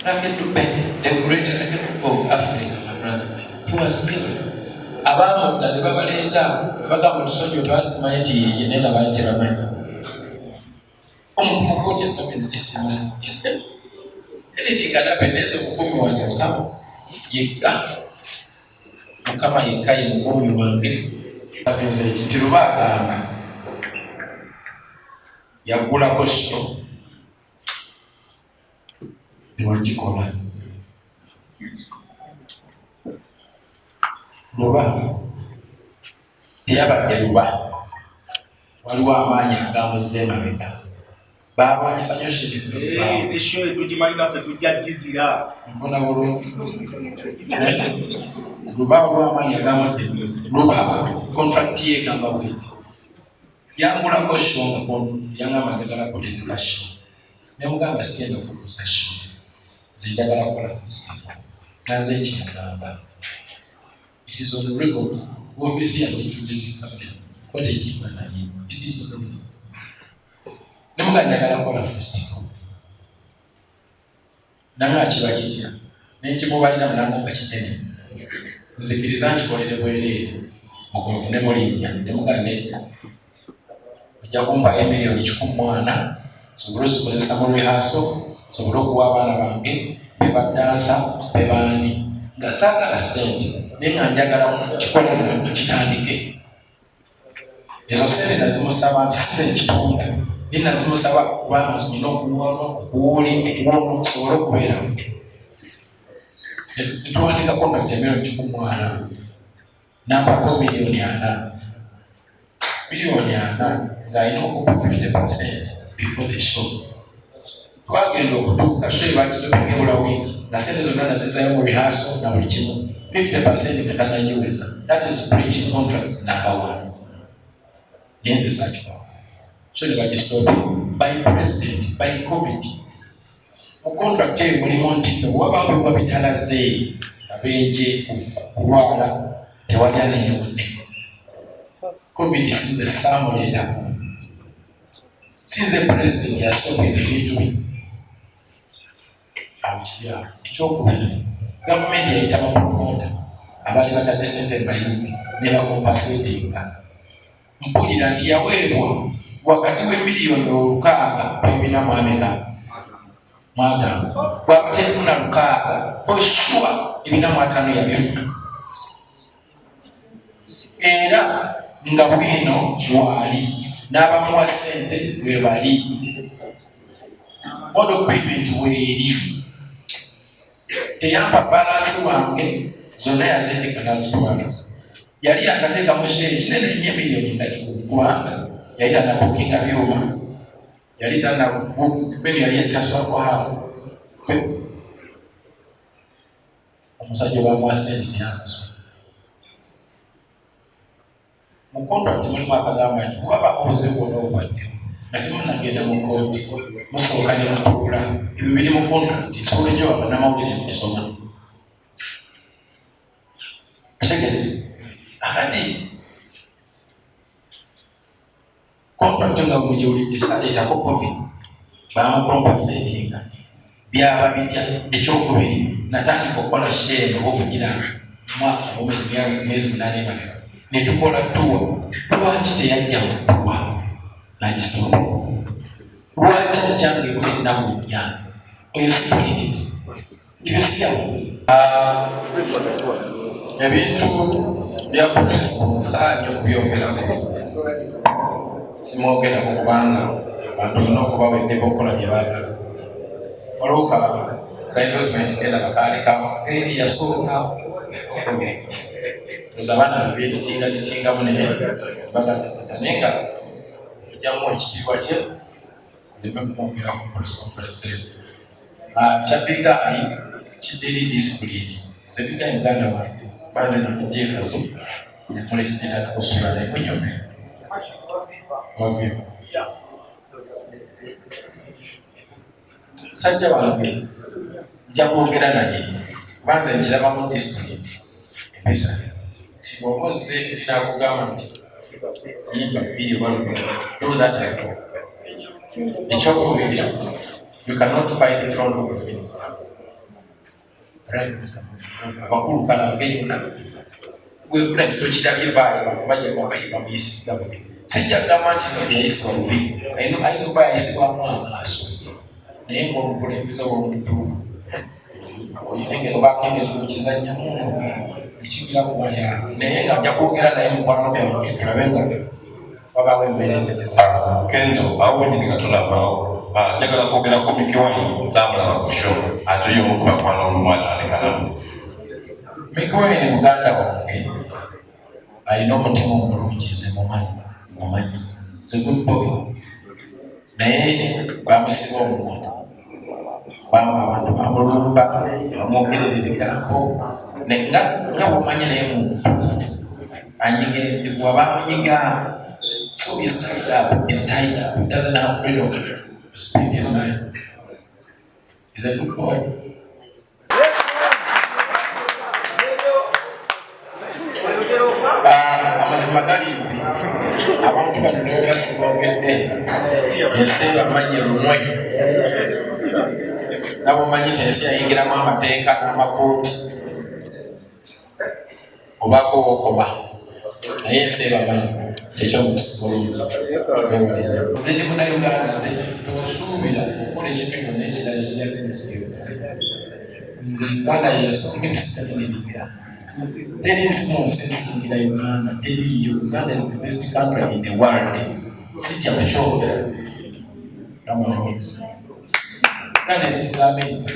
the great of Africa, my brother. He was killed. Abamu nazibabaleza baga mutusonyo twatumanyi yenenga balete bamanyi omuntu mukoti akabina disima anything can happen. There's a mukumi wange mukama yekka ye mukumi wange apenze ekiti lubagamba yagulako sito niwagikola luba teyabadde luba waliwo amaanyi agamuze emabega baabwanyisa nyo esho tugimalira tetujja gizira nfuna bulungi luba waliwo amaanyi agamudde luba contract ye egamba bweti yangulako sho nga yangamba njagala kutegeka sho nemugamba sigenda kuguza sho nze njagala kukola festival naze ekyagamba. It is on record. Obviously, I need to visit cabinet. What a keep my name. It is on record. Nemuga njagala kola festival. Nanga kibakitia. Nekimubalira mulango kakinene. Nzikiriza nkikolere bwerere. Okunfune mulinnya. Nemuga nedda. Ojja kumpa emiliyoni 14 sobole okukozesa mu rehearsal, sobole okuwa abaana bange bebadansa bebaani nga saagala ssente. Nenga njagala kikola mu kitandike. Ezo sente nazimusaba nti size kitunda. Nazimusaba kubanga nina okusobola okubeeramu. Netuwandika contract ya miliyoni 14 nampako miliyoni 4. Miliyoni 4 ng'alina okupa 50% before the show. Twagenda okutuuka show ebakitopeka ebula wiiki nga sente zonna nazizayo mu rehearsal na buli kimu. 50% katanajiweza. That is preaching contract number 1. Yes, it's such for. So they were disturbed by president, by COVID. The contract here will want to know what about the Talaze, Abeje, Kuala, Tewalian and Yone. COVID is the sum later. Since the president has stopped the need to be out here, it's all good. Government yaitama promoter abali batadde sente bayimbi ne bakompasatinga mpulira nti yaweebwa wakati w'emiliyoni 6 kwebinamu ameka mwadamu bw'abatefuna 6 for sure ebinamu 5 yabifuna era nga bwino wali n'abamuwa sente we bali mode of payment weeri teyamba balance wange zonna yazendeka nazitwala yali akateeka mu share kinene nnyo miliyoni 3 kubanga yali tanabukinga byuma yali tanabukinga yali yasasula kwa hafu omusajja obamuwa sente teyasasula mu contract mulimu akagamba nti waba obuzibu olwobaddewo nga temunagenda mu kooti musooka ne mutuula ebyo biri mu contract nsobola ejjo abanamawulire nekisoma akati contract nga mugiwulidde saleetako covid bamukompensatinga byaba bitya ekyokubiri natandika okukola share obugira mwaka omwezi 8 emabega netukola tuwa lwaki teyajja mu tuwa nakisoma lwaki kyange kulinamu nnya oyo si politics ebyo sibyabufuzi ebintu bya principle nsaanye okubyogerako simwogerako kubanga bantu olina okuba weddeko okukola bye baagala waliwo endorsement kenda bakalekamu eri yasooka oza abaana babyetingamu naye bagata naye nga tujjamu ekitiibwa kye kuleme kumwogera ku press conference kyabigayi kiddiri discipline ebigayi muganda wange banze nakujjeekaso nemuletetera nakusula naye munyome musajja wange nja kwogera naye banze nkiraba mu discipline empisa sibwomozze linakugamba nti yimba bibiri do that at all. Ekyokubiri, you cannot fight in front of your minister. abakulu kala bagenda wefuna kitokirabye vaayo abantu bajja babayiba muyisizza bubi sijja kugamba nti no yayisibwa bubi ayinza okuba yayisibwamu amaaso naye ngaomukulembeze w'omuntu olengero bakengeri yokizannyamu ekigira kumanya naye nga nja kwogera naye mukwano gwange tulabe nga wabawo embeera entegeza Kenzo awo wenyini nga tulabaawo njagala kwogera ku Mikiwani zamulaba ku show ate y'omu ku bakwano olumu atandika nabo Mikiwani ni muganda wange alina omutima omulungi nze mumanyi nze good boy naye bamusiba omumwa bamba abantu bamulumba bamwogerera ebigambo nga bwomanyi naye muntu anyigirizibwa bamunyiga. So he's tied up. He doesn't have freedom to speak his mind. He's a good boy. Amasimagali nti abantu bano naye basibogedde ensi bamanyi lumwe nga bomanyi nti ensi yayingiramu amateeka n'amakooti obako okoma naye ensi bamanyi nze munauganda nze tosuubira okukola ekintu kyonna ekirala ekiryaga ensi nze uganda yesonga emisitalinirira teri nsi munsi esingira uganda teriyo. Uganda is the best country in the world. Sijja kukyogera uganda esinga America.